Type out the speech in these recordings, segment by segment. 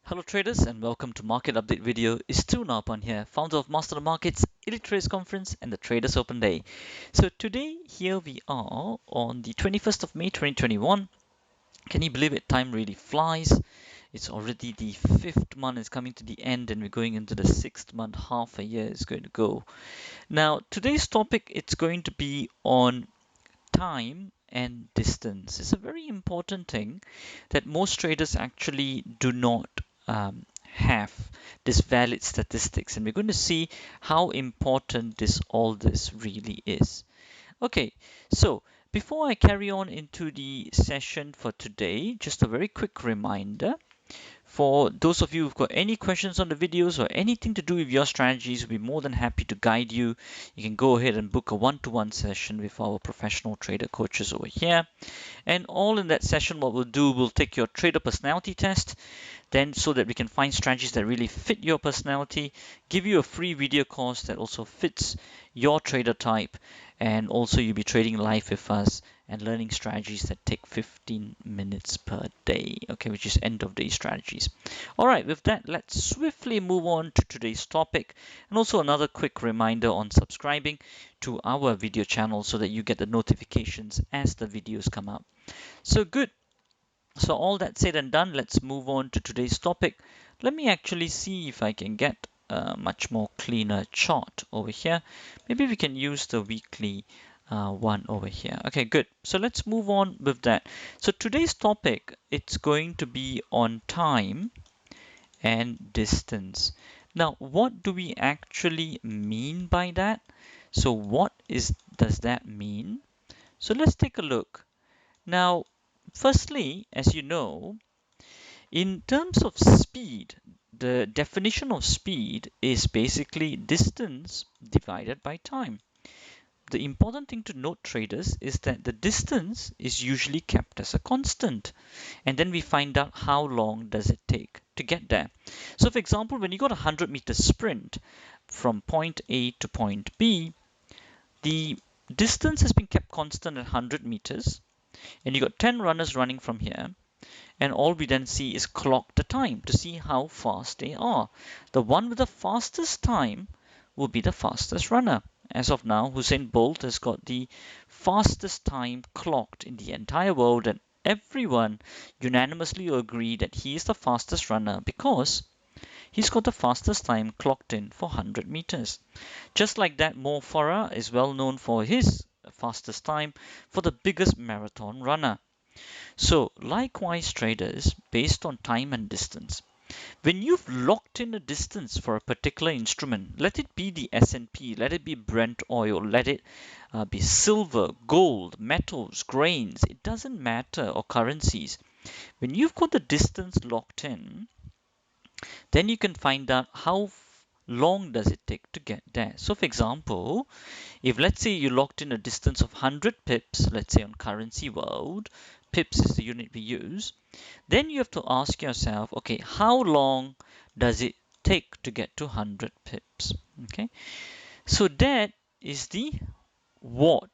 Hello traders and welcome to Market Update video. It's Stu Napan here, founder of Master the Markets, Elite Traders Conference and the Traders Open Day. So today here we are on the 21st of May 2021. Can you believe it? Time really flies. It's already the fifth month is coming to the end and we're going into the sixth month. Half a year is going to go. Now today's topic it's going to be on time and distance. It's a very important thing that most traders actually do not have this valid statistics, and we're going to see how important this really is. Okay, so before I carry on into the session for today, just a very quick reminder. For those of you who've got any questions on the videos or anything to do with your strategies, we'll be more than happy to guide you. You can go ahead and book a one-to-one session with our professional trader coaches over here. And all in that session, what we'll do, we'll take your trader personality test, then so that we can find strategies that really fit your personality, give you a free video course that also fits your trader type, and also you'll be trading live with us and learning strategies that take 15 minutes per day, okay, which is end of day strategies. All right, with that, let's swiftly move on to today's topic, and also another quick reminder on subscribing to our video channel so that you get the notifications as the videos come out. So good. So all that said and done, let's move on to today's topic. Let me actually see if I can get a much more cleaner chart over here. Maybe we can use the weekly one over here. Okay, good. So let's move on with that. So today's topic, it's going to be on time and distance. Now, what do we actually mean by that? So what does that mean? So let's take a look. Now, firstly, as you know, in terms of speed, the definition of speed is basically distance divided by time. The important thing to note, traders, is that the distance is usually kept as a constant. And then we find out how long does it take to get there. So for example, when you got a 100-meter sprint from point A to point B, the distance has been kept constant at 100 meters. And you got 10 runners running from here. And all we then see is clock the time to see how fast they are. The one with the fastest time will be the fastest runner. As of now, Usain Bolt has got the fastest time clocked in the entire world, and everyone unanimously agree that he is the fastest runner because he's got the fastest time clocked in for 100 meters. Just like that, Mo Farah is well known for his fastest time for the biggest marathon runner. So likewise, traders, based on time and distance, when you've locked in a distance for a particular instrument, let it be the S&P, let it be Brent oil, let it be silver, gold, metals, grains, it doesn't matter, or currencies. When you've got the distance locked in, then you can find out how long does it take to get there. So for example, if let's say you locked in a distance of 100 pips, let's say on Currency World, pips is the unit we use, then you have to ask yourself, okay, how long does it take to get to 100 pips? Okay, so that is the what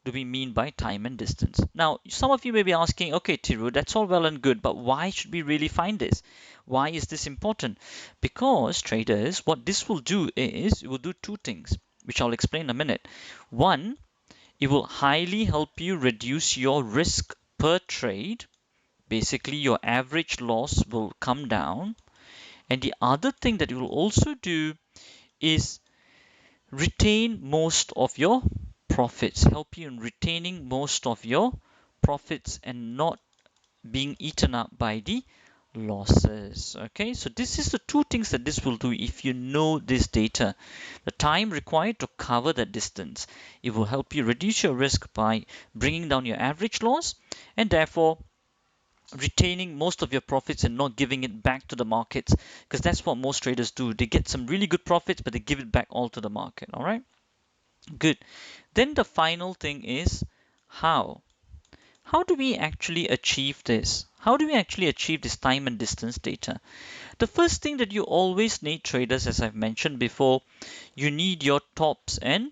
do we mean by time and distance. Now, some of you may be asking, okay, Tiru, that's all well and good, but why should we really find this? Why is this important? Because traders, what this will do is it will do two things, which I'll explain in a minute. One, it will highly help you reduce your risk per trade. Basically, your average loss will come down. And the other thing that it will also do is retain most of your profits, help you in retaining most of your profits and not being eaten up by the losses. Okay, so this is the two things that this will do if you know this data. The time required to cover that distance, it will help you reduce your risk by bringing down your average loss and therefore retaining most of your profits and not giving it back to the markets, because that's what most traders do. They get some really good profits but they give it back all to the market. All right, good. Then the final thing is how. How do we actually achieve this? How do we actually achieve this time and distance data? The first thing that you always need, traders, as I've mentioned before, you need your tops and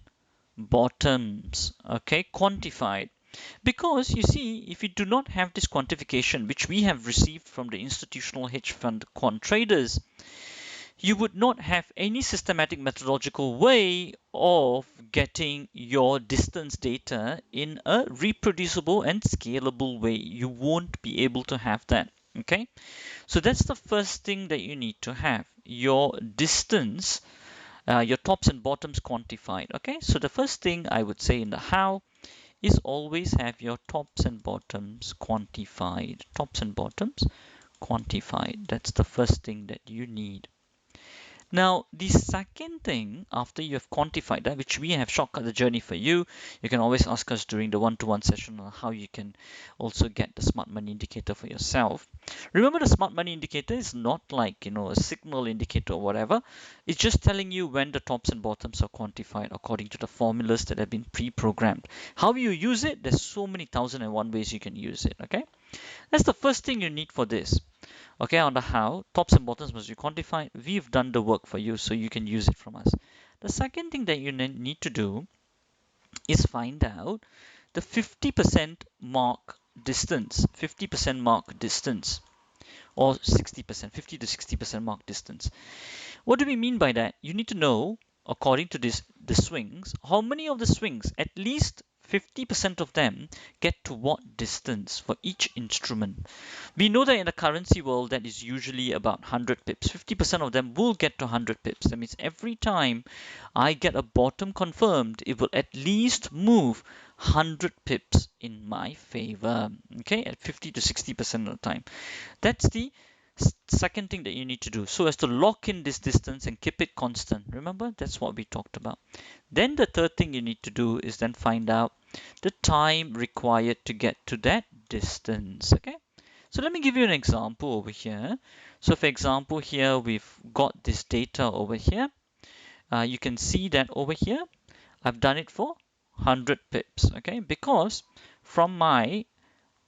bottoms, okay, quantified. Because you see, if you do not have this quantification, which we have received from the institutional hedge fund quant traders, you would not have any systematic methodological way of getting your distance data in a reproducible and scalable way. You won't be able to have that. Okay, so that's the first thing that you need to have, your distance, your tops and bottoms quantified. Okay, so the first thing I would say in the how is always have your tops and bottoms quantified. Tops and bottoms quantified. That's the first thing that you need. Now, the second thing, after you have quantified that, which we have shortcut the journey for you, you can always ask us during the one-to-one session on how you can also get the smart money indicator for yourself. Remember, the smart money indicator is not like, a signal indicator or whatever. It's just telling you when the tops and bottoms are quantified according to the formulas that have been pre-programmed. How you use it, there's so many 1,001 ways you can use it, okay? That's the first thing you need for this. Okay, on the how, tops and bottoms must be quantified. We've done the work for you, so you can use it from us. The second thing that you need to do is find out the 50% mark distance, 50% mark distance, or 60%, 50 to 60% mark distance. What do we mean by that? You need to know, according to the swings, how many of the swings, at least 50% of them, get to what distance for each instrument. We know that in the currency world that is usually about 100 pips. 50% of them will get to 100 pips. That means every time I get a bottom confirmed, it will at least move 100 pips in my favor. Okay, at 50 to 60% of the time. That's the second thing that you need to do, so as to lock in this distance and keep it constant. Remember, that's what we talked about. Then the third thing you need to do is then find out the time required to get to that distance. Okay, so let me give you an example over here. So for example, here we've got this data over here. You can see that over here I've done it for 100 pips. Okay, because from my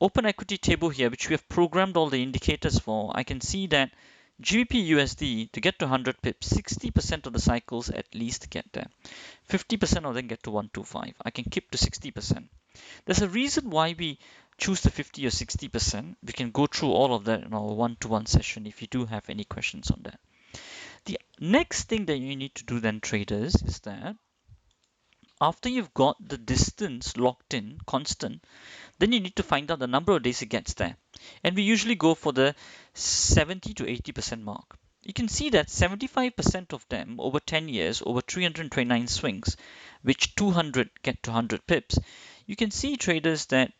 open equity table here, which we have programmed all the indicators for, I can see that GBP USD, to get to 100 pips, 60% of the cycles at least get there. 50% of them get to 125. I can keep to 60%. There's a reason why we choose the 50 or 60%. We can go through all of that in our one-to-one session if you do have any questions on that. The next thing that you need to do then, traders, is that after you've got the distance locked in, constant, then you need to find out the number of days it gets there. And we usually go for the 70 to 80% mark. You can see that 75% of them over 10 years, over 329 swings, which 200 get to 100 pips. You can see, traders, that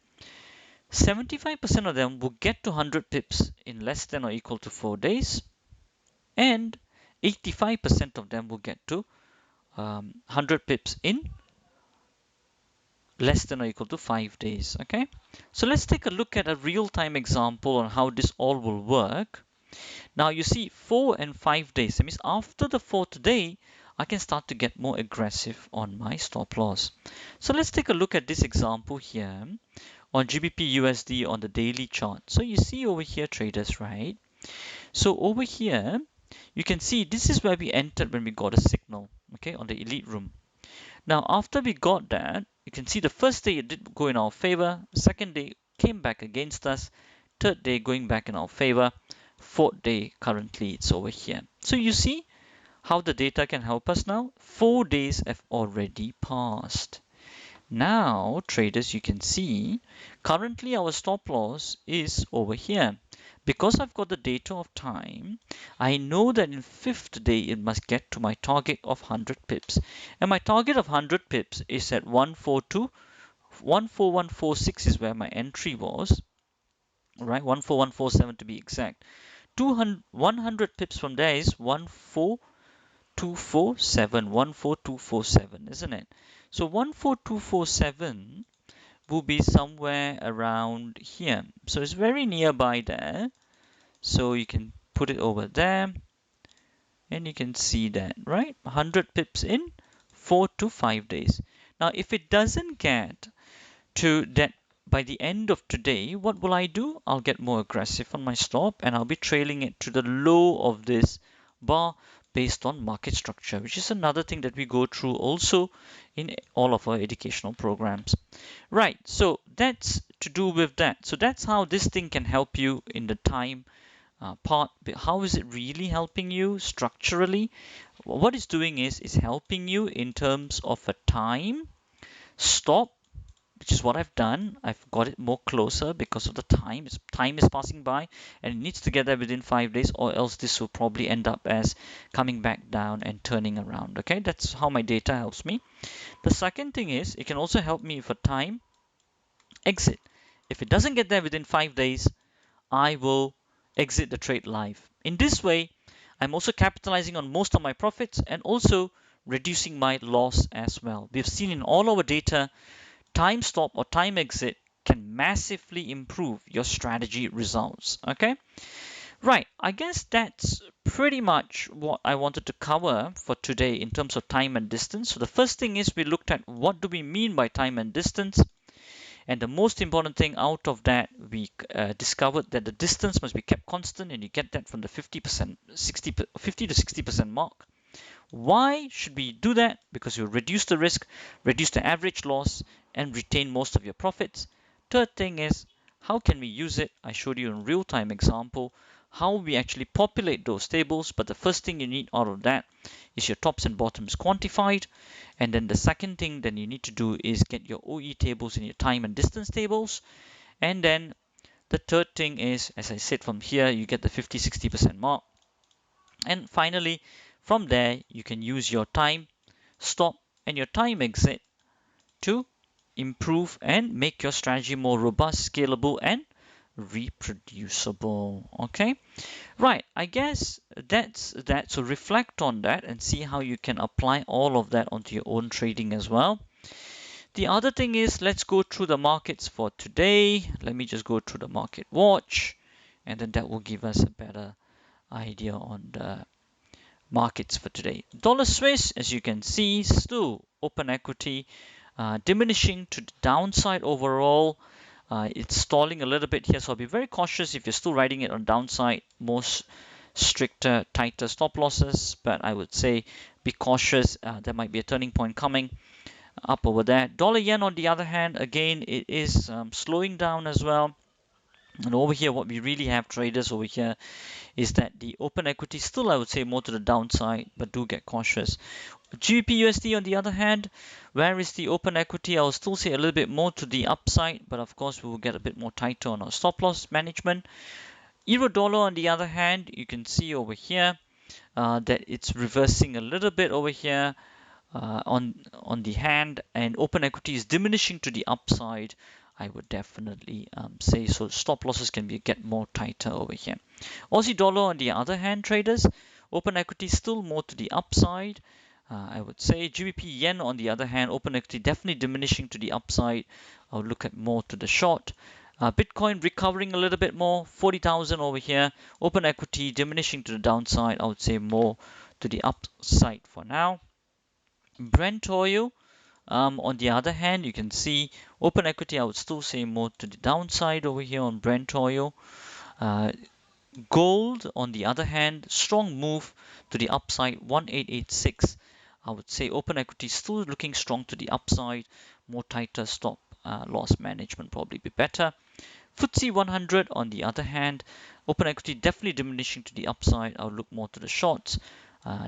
75% of them will get to 100 pips in less than or equal to 4 days, and 85% of them will get to 100 pips in less than or equal to 5 days. Okay, so let's take a look at a real-time example on how this all will work. Now you see 4 and 5 days. That means after the 4th day, I can start to get more aggressive on my stop loss. So let's take a look at this example here on GBP USD on the daily chart. So you see over here, traders, right? So over here, you can see this is where we entered when we got a signal, okay, on the elite room. Now, after we got that, you can see the first day it did go in our favor, second day came back against us, third day going back in our favor, fourth day currently it's over here. So you see how the data can help us now? 4 days have already passed. Now, traders, you can see currently our stop loss is over here. Because I've got the data of time, I know that in 5th day it must get to my target of 100 pips. And my target of 100 pips is at 142, 14146 is where my entry was, right? 14147 to be exact. 100 pips from there is 14247, 14247, isn't it? So 14247 will be somewhere around here. So it's very nearby there. So you can put it over there and you can see that, right? 100 pips in 4 to 5 days. Now, if it doesn't get to that by the end of today, what will I do? I'll get more aggressive on my stop and I'll be trailing it to the low of this bar, based on market structure, which is another thing that we go through also in all of our educational programs. Right, so that's to do with that. So that's how this thing can help you in the time part. But how is it really helping you structurally? What it's doing is helping you in terms of a time stop, which is what I've done. I've got it more closer because of the time. Time is passing by and it needs to get there within 5 days, or else this will probably end up as coming back down and turning around. Okay, that's how my data helps me. The second thing is it can also help me for time exit. If it doesn't get there within 5 days, I will exit the trade live. In this way, I'm also capitalizing on most of my profits and also reducing my loss as well. We've seen in all our data, time stop or time exit can massively improve your strategy results. Okay, right. I guess that's pretty much what I wanted to cover for today in terms of time and distance. So the first thing is we looked at what do we mean by time and distance. And the most important thing out of that, we discovered that the distance must be kept constant, and you get that from the 50 to 60% mark. Why should we do that? Because you reduce the risk, reduce the average loss, and retain most of your profits. Third thing is, how can we use it? I showed you a real-time example how we actually populate those tables, but the first thing you need out of that is your tops and bottoms quantified, and then the second thing that you need to do is get your OE tables and your time and distance tables, and then the third thing is, as I said, from here you get the 50-60% mark, and finally from there you can use your time stop and your time exit to improve and make your strategy more robust, scalable, and reproducible. Okay, right. I guess that's that. So reflect on that and see how you can apply all of that onto your own trading as well. The other thing is, let's go through the markets for today. Let me just go through the market watch, and then that will give us a better idea on the markets for today. Dollar Swiss, as you can see, still open equity, diminishing to the downside overall. It's stalling a little bit here, so I'll be very cautious if you're still riding it on downside. Most stricter, tighter stop losses, but I would say be cautious. There might be a turning point coming up over there. Dollar yen, on the other hand, again, it is slowing down as well. And over here, what we really have traders over here is that the open equity still, I would say, more to the downside, but do get cautious. GBP USD, on the other hand, where is the open equity? I'll still say a little bit more to the upside, but of course we will get a bit more tighter on our stop loss management. Euro dollar, on the other hand, you can see over here that it's reversing a little bit over here on the hand, and open equity is diminishing to the upside. I would definitely say so. Stop losses can get more tighter over here. Aussie dollar, on the other hand, traders, open equity still more to the upside. I would say GBP yen, on the other hand, open equity definitely diminishing to the upside. I'll look at more to the short. Bitcoin recovering a little bit more, 40,000 over here. Open equity diminishing to the downside. I would say more to the upside for now. Brent oil, on the other hand, you can see open equity, I would still say more to the downside over here on Brent oil. Gold, on the other hand, strong move to the upside, 1886. I would say open equity still looking strong to the upside, more tighter stop loss management probably be better. FTSE 100, on the other hand, open equity definitely diminishing to the upside. I'll look more to the shorts.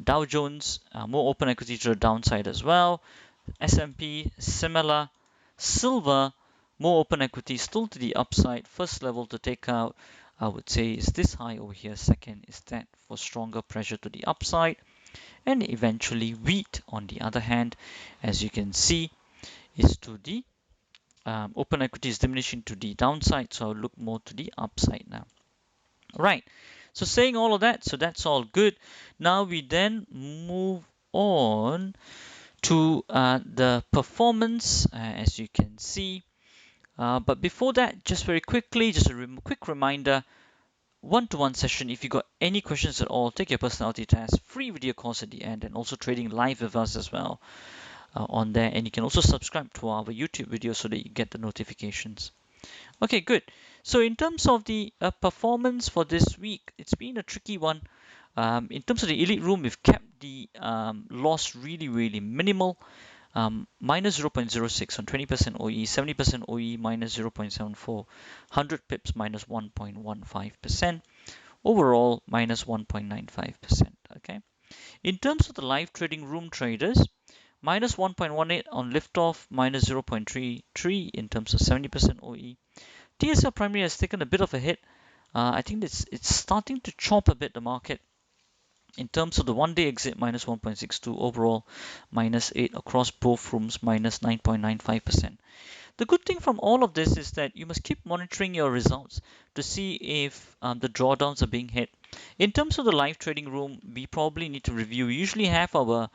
Dow Jones, more open equity to the downside as well. S&P, similar. Silver, more open equity still to the upside. First level to take out, I would say, is this high over here. Second is that for stronger pressure to the upside. And eventually wheat, on the other hand, as you can see, is to the open equity is diminishing to the downside, so I'll look more to the upside now. Right, so saying all of that, so that's all good. Now we then move on to the performance, as you can see. But before that, just very quickly, just a quick reminder, one-to-one session. If you got any questions at all, take your personality test, free video course at the end, and also trading live with us as well on there. And you can also subscribe to our YouTube video so that you get the notifications. Okay, good. So in terms of the performance for this week, it's been a tricky one. In terms of the elite room, we've kept the loss really minimal. Minus 0.06 on 20% OE, 70% OE minus 0.74, 100 pips minus 1.15%, overall minus 1.95%. Okay. In terms of the live trading room traders, minus 1.18 on liftoff, minus 0.33 in terms of 70% OE. TSL primary has taken a bit of a hit. I think it's starting to chop a bit the market. In terms of the one-day exit, minus 1.62, overall minus 8 across both rooms, minus 9.95%. The good thing from all of this is that you must keep monitoring your results to see if the drawdowns are being hit. In terms of the live trading room, we probably need to review. We usually have our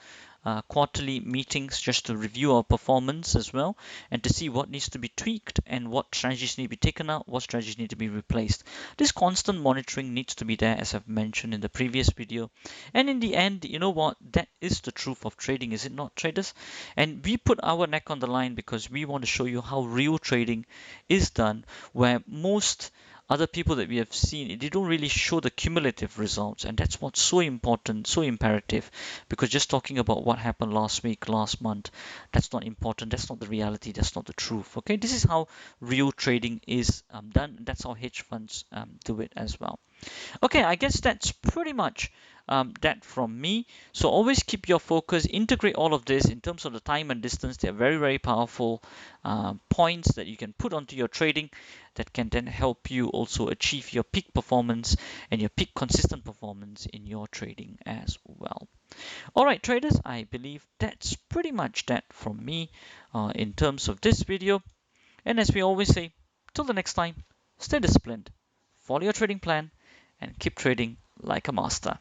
quarterly meetings just to review our performance as well and to see what needs to be tweaked and what strategies need to be taken out, what strategies need to be replaced. This constant monitoring needs to be there, as I've mentioned in the previous video. And in the end, you know what? That is the truth of trading, is it not, traders? And we put our neck on the line because we want to show you how real trading is done, where most other people that we have seen, they don't really show the cumulative results, and that's what's so important, so imperative, because just talking about what happened last week, last month, that's not important, that's not the reality, that's not the truth. Okay, this is how real trading is done. That's how hedge funds do it as well. Okay, I guess that's pretty much that from me. So always keep your focus, integrate all of this in terms of the time and distance. They're very powerful points that you can put onto your trading that can then help you also achieve your peak performance and your peak consistent performance in your trading as well. All right, traders, I believe that's pretty much that from me in terms of this video. And as we always say, till the next time, stay disciplined, follow your trading plan, and keep trading like a master.